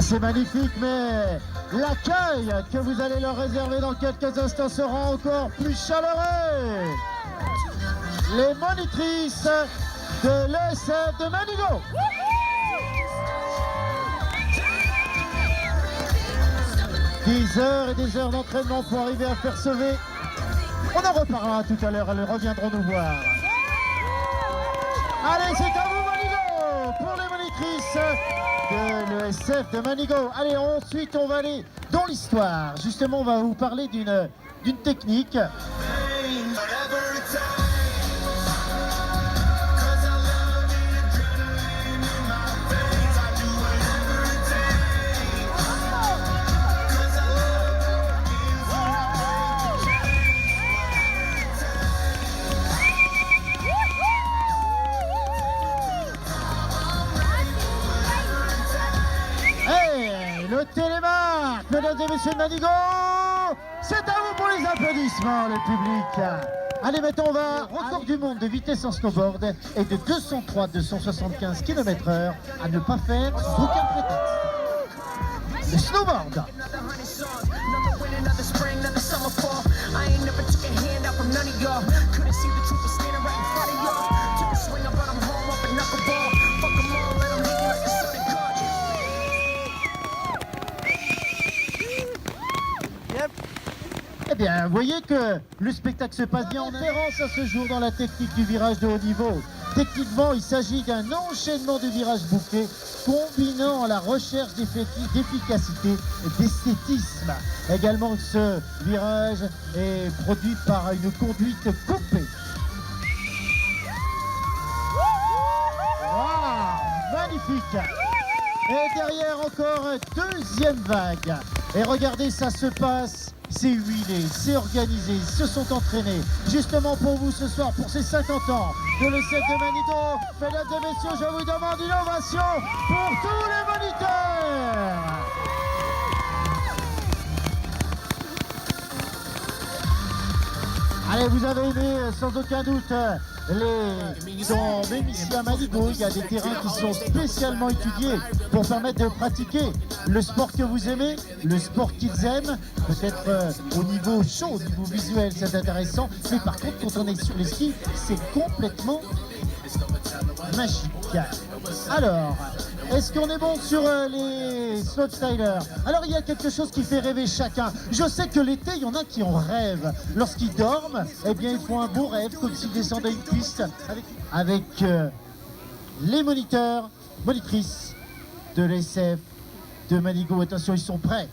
c'est magnifique, mais l'accueil que vous allez leur réserver dans quelques instants sera encore plus chaleureux. Les monitrices de l'ESF de Manigo. 10 heures et des heures d'entraînement pour arriver à faire sauver. On en reparlera tout à l'heure, elles reviendront nous voir. Allez, c'est à vous Manigo pour les monitrices de l'ESF de Manigo. Allez, ensuite on va aller dans l'histoire. Justement, on va vous parler d'une technique. Le télémarque, mesdames et messieurs de Manigo, c'est à vous pour les applaudissements, le public. Allez, maintenant on va record du monde de vitesse en snowboard et de 203-275 km/h à ne pas faire sous aucun prétexte. Le snowboard. Eh bien, vous voyez que le spectacle se passe bien en référence à ce jour dans la technique du virage de haut niveau. Techniquement, il s'agit d'un enchaînement de virages bouclés combinant la recherche d'efficacité et d'esthétisme. Également, ce virage est produit par une conduite coupée. Wow, magnifique! Et derrière encore, deuxième vague. Et regardez, ça se passe. C'est huilé, c'est organisé, ils se sont entraînés. Justement pour vous ce soir, pour ces 50 ans de l'ESF de Manigo. Mesdames et messieurs, je vous demande une ovation pour tous les moniteurs. Allez, vous avez aimé sans aucun doute même ici à Manigo, il y a des terrains qui sont spécialement étudiés pour permettre de pratiquer le sport que vous aimez, le sport qu'ils aiment. Peut-être au niveau chaud, au niveau visuel, c'est intéressant. Mais par contre, quand on est sur les skis, c'est complètement magique. Alors, est-ce qu'on est bon sur les slopestylers? Alors, il y a quelque chose qui fait rêver chacun. Je sais que l'été, il y en a qui en rêvent. Lorsqu'ils dorment, eh bien, ils font un beau rêve, comme s'ils descendaient une piste avec les moniteurs, monitrices de l'ESF de Manigo. Attention, ils sont prêts.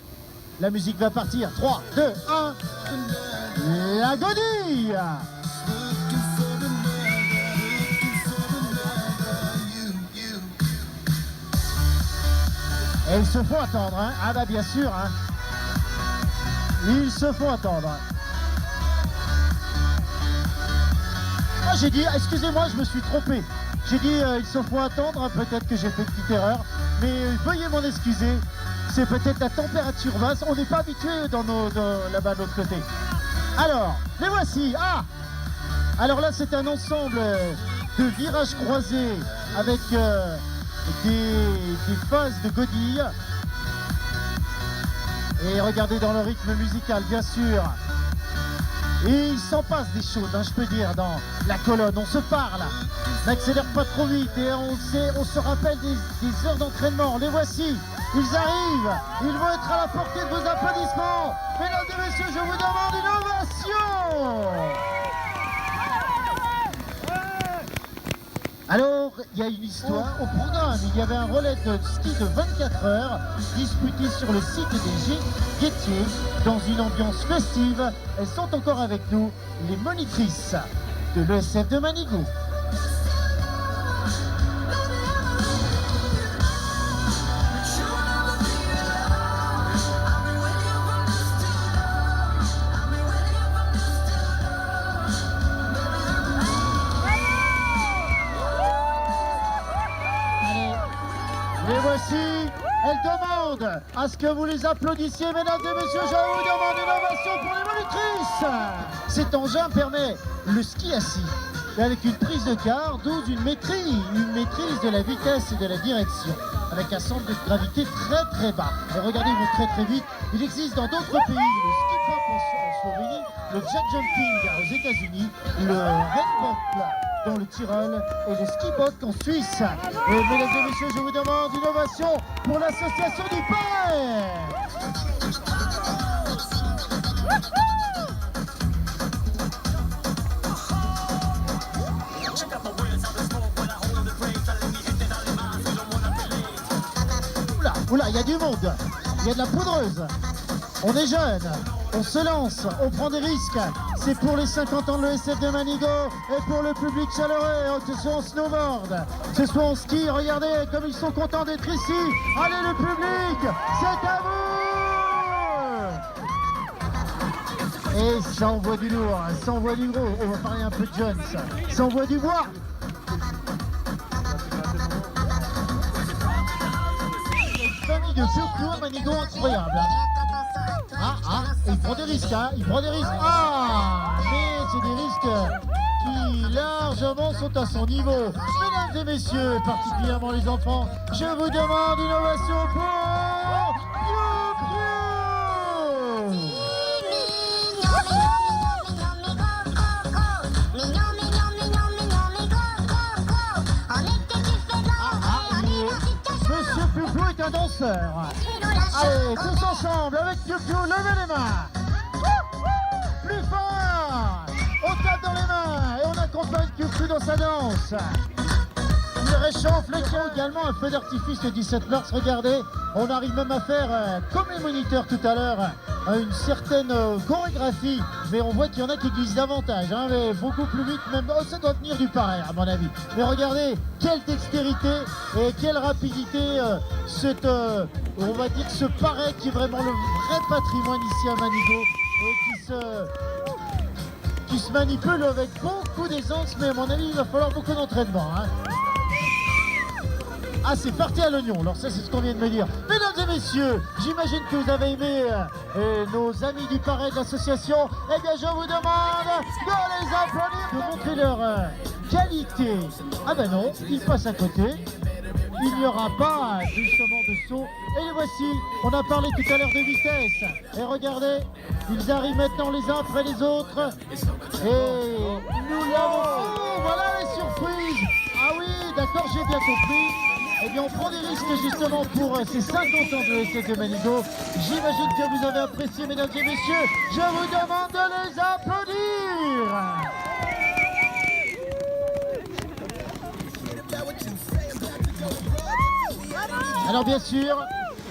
La musique va partir. 3, 2, 1. La godille! Et ils se font attendre, hein. Ah bah bien sûr, hein. Ils se font attendre. Ah, j'ai dit, excusez-moi, je me suis trompé. J'ai dit, ils se font attendre, peut-être que j'ai fait une petite erreur. Mais veuillez m'en excuser. C'est peut-être la température basse. On n'est pas habitué là-bas de l'autre côté. Alors, les voici. Ah! Alors là, c'est un ensemble de virages croisés avec des phases de godilles. Et regardez dans le rythme musical, bien sûr. Et il s'en passe des choses, hein, je peux dire, dans la colonne. On se parle, n'accélère pas trop vite et on se rappelle des heures d'entraînement. Les voici, ils arrivent, ils vont être à la portée de vos applaudissements. Mesdames et messieurs, je vous demande une ovation. Alors, il y a une histoire au programme. Il y avait un relais de ski de 24 heures disputé sur le site des Guettiers dans une ambiance festive. Elles sont encore avec nous, les monitrices de l'ESF de Manigo. Les voici, elles demandent à ce que vous les applaudissiez, mesdames et messieurs, je vous demande une ovation pour les monitrices. Cet engin permet le ski assis, avec une prise de quart, d'où une maîtrise de la vitesse et de la direction. avec un centre de gravité très très bas. Et regardez, ils vont très très vite. Il existe dans d'autres pays le ski pop en Slovénie, le jet jumping aux États-Unis, le red pop dans le Tyrol et le ski bock en Suisse. Et mesdames et messieurs, je vous demande une ovation pour l'association du Paris. Oula, il y a du monde, il y a de la poudreuse. On est jeune, on se lance, on prend des risques. C'est pour les 50 ans de l'ESF de Manigo et pour le public chaleureux, que ce soit en snowboard, que ce soit en ski. Regardez comme ils sont contents d'être ici. Allez le public, c'est à vous. Et ça envoie du lourd, ça envoie du gros. On va parler un peu de Jones, ça envoie du bois. Famille de surcours Manigo incroyable. Il prend des risques, il prend des risques. Mais c'est des risques qui largement sont à son niveau. Mesdames et messieurs, particulièrement les enfants, je vous demande une ovation pour Piu Piu. Monsieur Piu Piu est un danseur. Allez, tous ensemble, avec Piu Piu, levez les mains. Plus fort. On tape dans les mains et on accompagne Piu Piu dans sa danse. Il réchauffe les cœurs. Également un feu d'artifice le 17 mars, regardez. On arrive même à faire, comme les moniteurs tout à l'heure, une certaine chorégraphie. Mais on voit qu'il y en a qui glissent davantage, mais beaucoup plus vite même. Oh, ça doit venir du pareil à mon avis. Mais regardez, quelle dextérité et quelle rapidité on va dire ce pareil qui est vraiment le vrai patrimoine ici à Manigo et qui se manipule avec beaucoup d'aisance, mais à mon avis il va falloir beaucoup d'entraînement. Ah, c'est parti à l'oignon, alors ça c'est ce qu'on vient de me dire. Mesdames et messieurs, j'imagine que vous avez aimé nos amis du Pareil de l'association. Eh bien je vous demande de les applaudir, de montrer leur qualité. Ah ben non, ils passent à côté. Il n'y aura pas justement de saut. Et les voici, on a parlé tout à l'heure de vitesse. Et regardez, ils arrivent maintenant les uns après les autres. Et nous l'avons. Oh, voilà les surprises. Ah oui, d'accord, j'ai bien compris. Eh bien, on prend des risques justement pour ces 50 ans de l'ESF de Manigo. J'imagine que vous avez apprécié, mesdames et messieurs. Je vous demande de les applaudir. Alors bien sûr,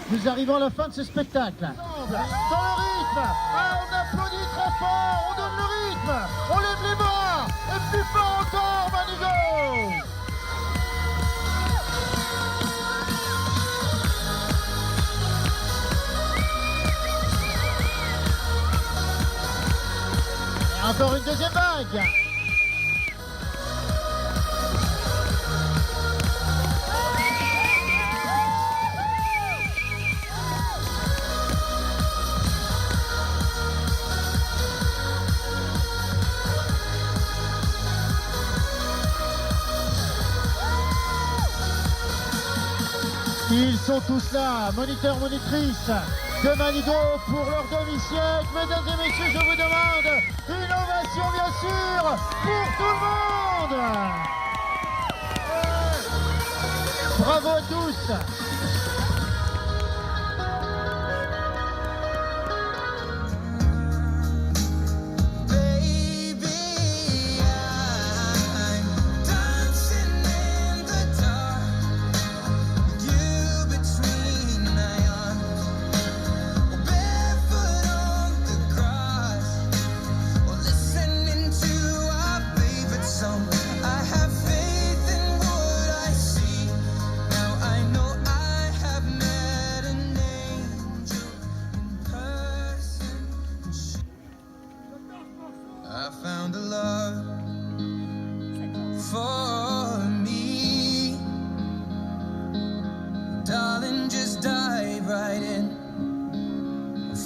nous arrivons à la fin de ce spectacle. Dans le rythme, on applaudit très fort, on donne le rythme, on lève les bras, et plus fort encore, Manigo. Et encore une deuxième vague. Ils sont tous là, moniteurs, monitrices de Manigo pour leur demi-siècle. Mesdames et messieurs, je vous demande une ovation bien sûr pour tout le monde. Bravo à tous.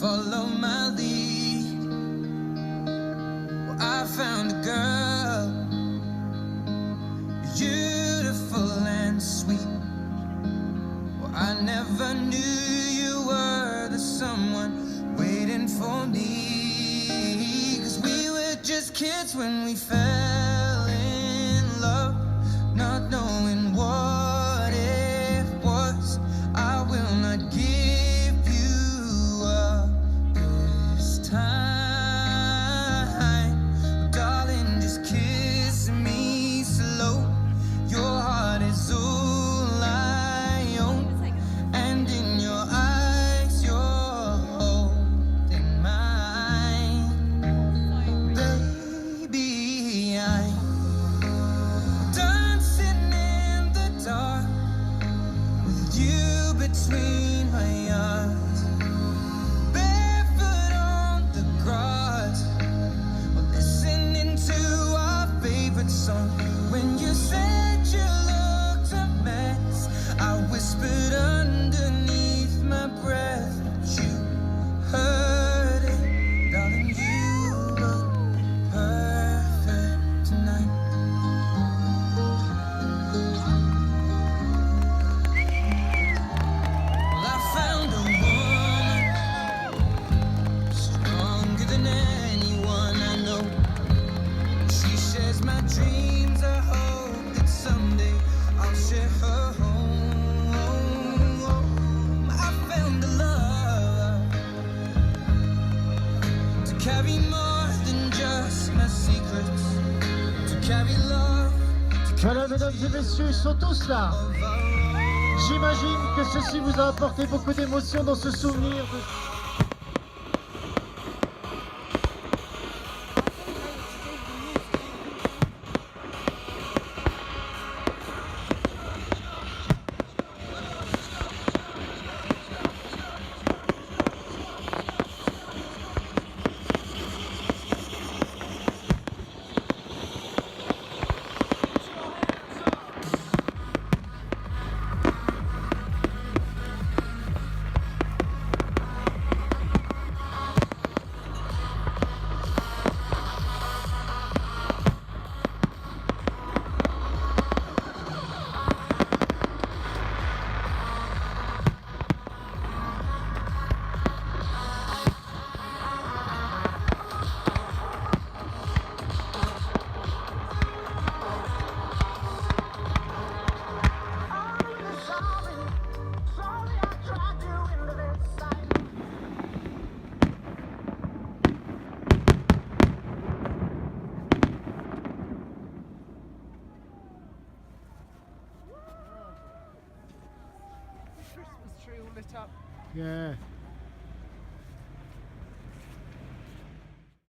Follow my lead. Well, I found a girl, beautiful and sweet. Well, someone waiting for me. 'Cause we were just kids when we fell in love, not knowing what it was. I will not give you up this time, darling, just kiss me slow. Your heart is all I own, and in your eyes you're holding mine. Baby, I'm dancing in the dark with you between my arms, barefoot on the grass, listening to our favorite song. When you said you looked a mess, I whispered underneath my breath, but you heard it, darling. You look perfect tonight. Well, I found a woman stronger than anyone I know. She shares my dreams. I hope that someday I'll share her home. I found a love to carry more than just my secrets, to carry love, Voilà, mesdames et messieurs, ils sont tous là. of our own. J'imagine que ceci vous a apporté beaucoup d'émotions dans ce souvenir. Christmas tree all lit up. Yeah.